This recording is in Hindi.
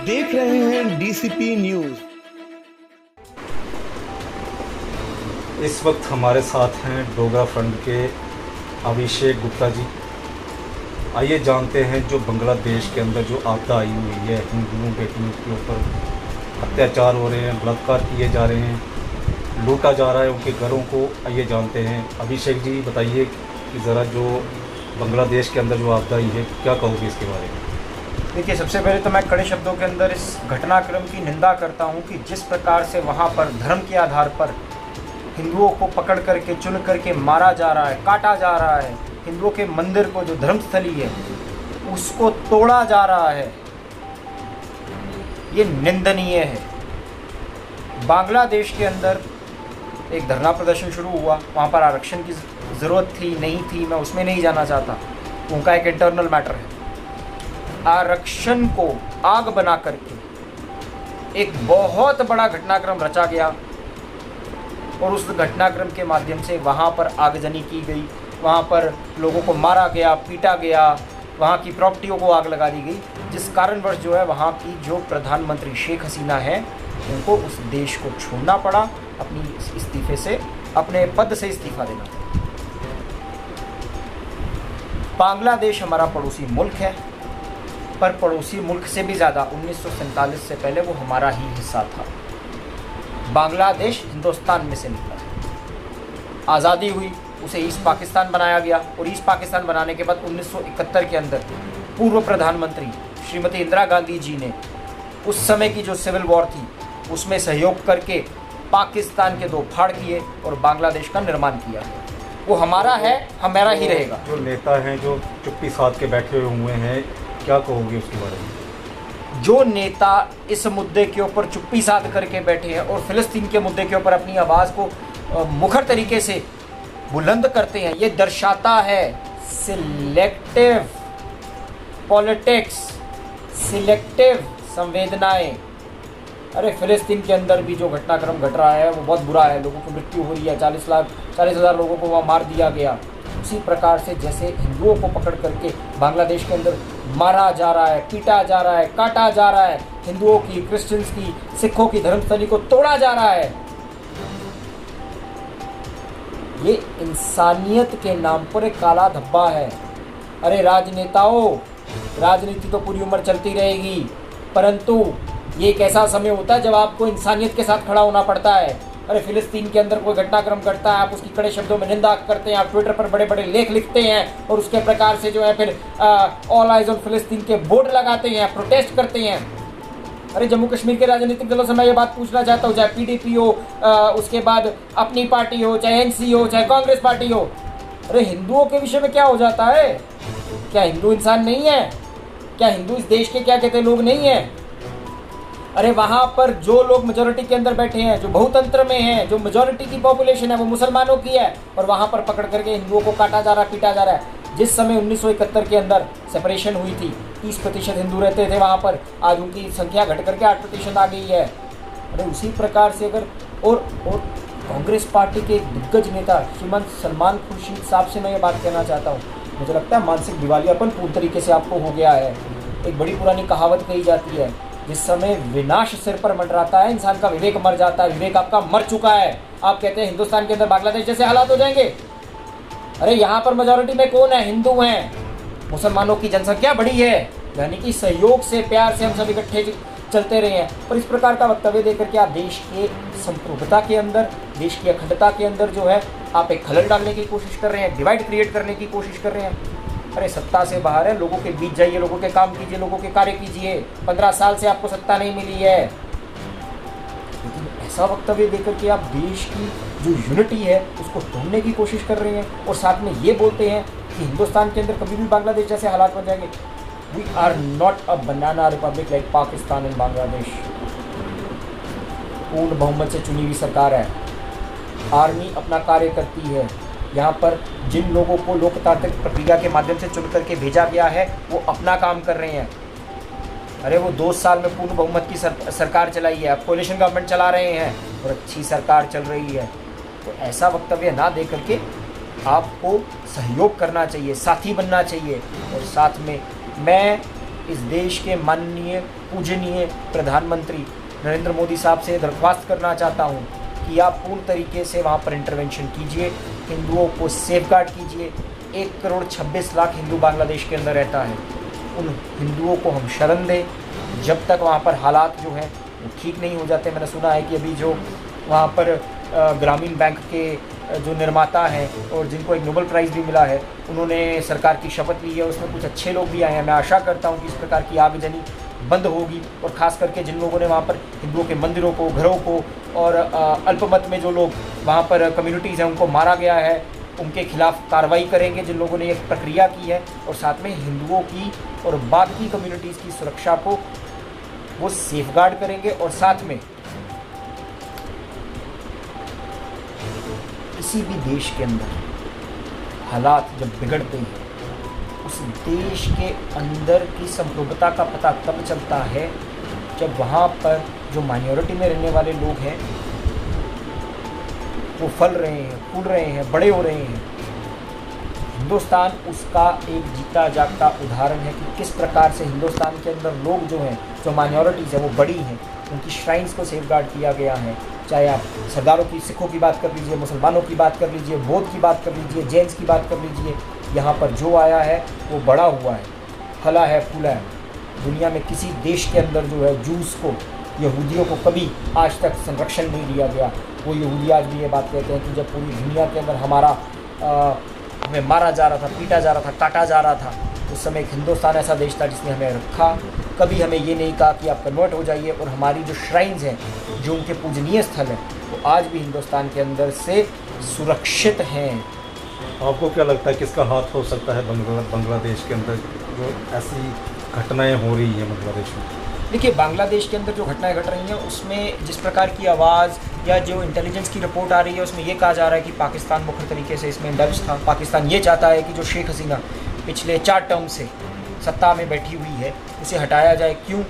देख रहे हैं डीसीपी न्यूज। इस वक्त हमारे साथ हैं डोगरा फ्रंट के अभिषेक गुप्ता जी। आइए जानते हैं जो बांग्लादेश के अंदर जो आपदा आई हुई है, हिंदुओं बेटियों के ऊपर अत्याचार हो रहे हैं, बलात्कार किए जा रहे हैं, लूटा जा रहा है उनके घरों को। आइए जानते हैं। अभिषेक जी बताइए कि ज़रा जो बांग्लादेश के अंदर जो आपदा आई है, क्या कहोगे इसके बारे में? देखिए, सबसे पहले तो मैं कड़े शब्दों के अंदर इस घटनाक्रम की निंदा करता हूं कि जिस प्रकार से वहां पर धर्म के आधार पर हिंदुओं को पकड़ करके चुन करके मारा जा रहा है, काटा जा रहा है, हिंदुओं के मंदिर को जो धर्मस्थली है उसको तोड़ा जा रहा है, ये निंदनीय है। बांग्लादेश के अंदर एक धरना प्रदर्शन शुरू हुआ, वहाँ पर आरक्षण की ज़रूरत थी नहीं थी, मैं उसमें नहीं जाना चाहता, उनका एक इंटरनल मैटर है। आरक्षण को आग बना करके एक बहुत बड़ा घटनाक्रम रचा गया और उस घटनाक्रम के माध्यम से वहाँ पर आगजनी की गई, वहाँ पर लोगों को मारा गया, पीटा गया, वहाँ की प्रॉपर्टियों को आग लगा दी गई, जिस कारणवश जो है वहाँ की जो प्रधानमंत्री शेख हसीना है उनको उस देश को छोड़ना पड़ा, अपनी इस्तीफे से, अपने पद से इस्तीफा देना पड़ा। बांग्लादेश हमारा पड़ोसी मुल्क है, पर पड़ोसी मुल्क से भी ज़्यादा 1947 से पहले वो हमारा ही हिस्सा था। बांग्लादेश हिंदुस्तान में से निकला, आज़ादी हुई, उसे ईस्ट पाकिस्तान बनाया गया और ईस्ट पाकिस्तान बनाने के बाद 1971 के अंदर पूर्व प्रधानमंत्री श्रीमती इंदिरा गांधी जी ने उस समय की जो सिविल वॉर थी उसमें सहयोग करके पाकिस्तान के दो फाड़ किए और बांग्लादेश का निर्माण किया। वो हमारा है, हमारा ही रहेगा। जो नेता हैं जो चुप्पी साध के बैठे हुए हैं, क्या कहोगे उसके बारे में? जो नेता इस मुद्दे के ऊपर चुप्पी साध करके बैठे हैं और फिलिस्तीन के मुद्दे के ऊपर अपनी आवाज़ को मुखर तरीके से बुलंद करते हैं, ये दर्शाता है सिलेक्टिव पॉलिटिक्स, सिलेक्टिव संवेदनाएं। अरे फिलिस्तीन के अंदर भी जो घटनाक्रम घट रहा है वो बहुत बुरा है, लोगों की मृत्यु हो रही है, 40,000 लोगों को वहाँ मार दिया गया। उसी प्रकार से जैसे हिंदुओं को पकड़ करके बांग्लादेश के अंदर मारा जा रहा है, पीटा जा रहा है, काटा जा रहा है, हिंदुओं की, क्रिश्चियंस की, सिखों की धर्मस्थली को तोड़ा जा रहा है, ये इंसानियत के नाम पर एक काला धब्बा है। अरे राजनेताओं, राजनीति तो पूरी उम्र चलती रहेगी, परंतु ये एक ऐसा समय होता है जब आपको इंसानियत के साथ खड़ा होना पड़ता है। अरे फिलिस्तीन के अंदर कोई घटनाक्रम घटता है, आप उसकी कड़े शब्दों में निंदा करते हैं, आप ट्विटर पर बड़े बड़े लेख लिखते हैं और उसके प्रकार से जो है फिर ऑल आइज ऑन फिलिस्तीन के बोर्ड लगाते हैं, प्रोटेस्ट करते हैं। अरे जम्मू कश्मीर के राजनीतिक दलों से मैं ये बात पूछना चाहता हूँ, चाहे पीडीपी हो, उसके बाद अपनी पार्टी हो, चाहे एनसी हो, चाहे कांग्रेस पार्टी हो, अरे हिंदुओं के विषय में क्या हो जाता है? क्या हिंदू इंसान नहीं है? क्या हिंदू इस देश के क्या कहते लोग नहीं है? अरे वहाँ पर जो लोग मेजोरिटी के अंदर बैठे हैं, जो बहुतंत्र में हैं, जो मेजोरिटी की पॉपुलेशन है वो मुसलमानों की है, और वहाँ पर पकड़ करके हिंदुओं को काटा जा रहा, पीटा जा रहा है। जिस समय 1971 के अंदर सेपरेशन हुई थी, 30% हिंदू रहते थे वहाँ पर, आज उनकी संख्या घट करके 8% आ गई है। अरे उसी प्रकार से अगर और कांग्रेस पार्टी के एक दिग्गज नेता श्रीमान सलमान खुर्शीद साहब से मैं ये बात कहना चाहता हूँ, मुझे लगता है मानसिक दिवालियापन पूर्ण तरीके से आपको हो गया है। एक बड़ी पुरानी कहावत कही जाती है, जिस समय विनाश सिर पर मंडराता है इंसान का विवेक मर जाता है। विवेक आपका मर चुका है। आप कहते हैं हिंदुस्तान के अंदर बांग्लादेश जैसे हालात हो जाएंगे। अरे यहाँ पर मेजॉरिटी में कौन है? हिंदू हैं, मुसलमानों की जनसंख्या बड़ी है, यानी कि सहयोग से, प्यार से हम सब इकट्ठे चलते रहे हैं। पर इस प्रकार का वक्तव्य देकर के आप देश के संप्रभुता के अंदर, देश की अखंडता के अंदर जो है आप एक खलल डालने की कोशिश कर रहे हैं, डिवाइड क्रिएट करने की कोशिश कर रहे हैं। अरे सत्ता से बाहर है, लोगों के बीच जाइए, लोगों के काम कीजिए, लोगों के कार्य कीजिए। 15 साल से आपको सत्ता नहीं मिली है, लेकिन ऐसा वक्तव्य देकर के आप देश की जो यूनिटी है उसको तोड़ने की कोशिश कर रहे हैं और साथ में ये बोलते हैं कि हिंदुस्तान के अंदर कभी भी बांग्लादेश जैसे हालात बन जाएंगे। We are not a banana republic like Pakistan and Bangladesh. पूर्ण बहुमत से चुनी हुई सरकार है, आर्मी अपना कार्य करती है, यहाँ पर जिन लोगों को लोकतांत्रिक प्रक्रिया के माध्यम से चुन करके भेजा गया है वो अपना काम कर रहे हैं। अरे वो 2 साल में पूर्ण बहुमत की सरकार चलाई है, अब कोalition गवर्नमेंट चला रहे हैं और अच्छी सरकार चल रही है। तो ऐसा वक्तव्य ना दे करके आपको सहयोग करना चाहिए, साथी बनना चाहिए। और साथ में मैं इस देश के माननीय पूजनीय प्रधानमंत्री नरेंद्र मोदी साहब से दरख्वास्त करना चाहता हूँ कि आप पूर्ण तरीके से वहाँ पर इंटरवेंशन कीजिए, हिंदुओं को सेफगार्ड कीजिए। 1 करोड़ 26 लाख हिंदू बांग्लादेश के अंदर रहता है, उन हिंदुओं को हम शरण दें जब तक वहाँ पर हालात जो हैं वो ठीक नहीं हो जाते। मैंने सुना है कि अभी जो वहाँ पर ग्रामीण बैंक के जो निर्माता हैं और जिनको एक नोबेल प्राइज़ भी मिला है, उन्होंने सरकार की शपथ ली है, उसमें कुछ अच्छे लोग भी आए हैं। मैं आशा करता हूँ कि इस प्रकार की आगजनी बंद होगी और ख़ास करके जिन लोगों ने वहाँ पर हिंदुओं के मंदिरों को, घरों को और अल्पमत में जो लोग वहाँ पर कम्युनिटीज़ हैं उनको मारा गया है, उनके खिलाफ कार्रवाई करेंगे जिन लोगों ने एक प्रक्रिया की है। और साथ में हिंदुओं की और बाकी कम्युनिटीज़ की सुरक्षा को वो सेफगार्ड करेंगे। और साथ में किसी भी देश के अंदर हालात जब बिगड़ते हैं, उस देश के अंदर की संप्रभुता का पता तब चलता है जब वहाँ पर जो माइनॉरिटी में रहने वाले लोग हैं वो फल रहे हैं, फूल रहे हैं, बड़े हो रहे हैं। हिंदुस्तान उसका एक जीता जागता उदाहरण है कि किस प्रकार से हिंदुस्तान के अंदर लोग जो हैं, जो माइनॉरिटीज़ हैं वो बड़ी हैं, उनकी श्राइन्स को सेफगार्ड किया गया है। चाहे आप सरदारों की, सिखों की बात कर लीजिए, मुसलमानों की बात कर लीजिए, बौद्ध की बात कर लीजिए, जैन्स की बात कर लीजिए, यहाँ पर जो आया है वो बड़ा हुआ है, फला है, फूला है। दुनिया में किसी देश के अंदर जो है जूस को, यहूदियों को कभी आज तक संरक्षण नहीं दिया गया। वो यहूदी आज भी ये बात कहते हैं कि जब पूरी दुनिया के अंदर हमें मारा जा रहा था, पीटा जा रहा था, काटा जा रहा था, उस समय एक हिंदुस्तान ऐसा देश था जिसने हमें रखा। कभी हमें ये नहीं कहा कि आप कन्वर्ट हो जाइए। और हमारी जो श्राइन्स हैं, जो उनके पूजनीय स्थल हैं, वो आज भी हिंदुस्तान के अंदर से सुरक्षित हैं। आपको क्या लगता है किसका हाथ हो सकता है बांग्लादेश के अंदर जो ऐसी घटनाएं हो रही हैं बांग्लादेश में? देखिए, बांग्लादेश के अंदर जो घटनाएं घट रही हैं उसमें जिस प्रकार की आवाज़ या जो इंटेलिजेंस की रिपोर्ट आ रही है उसमें ये कहा जा रहा है कि पाकिस्तान मुख्य तरीके से इसमें इंडल्ज था। पाकिस्तान ये चाहता है कि जो शेख हसीना पिछले 4 टर्म से सत्ता में बैठी हुई है उसे हटाया जाए। क्यों?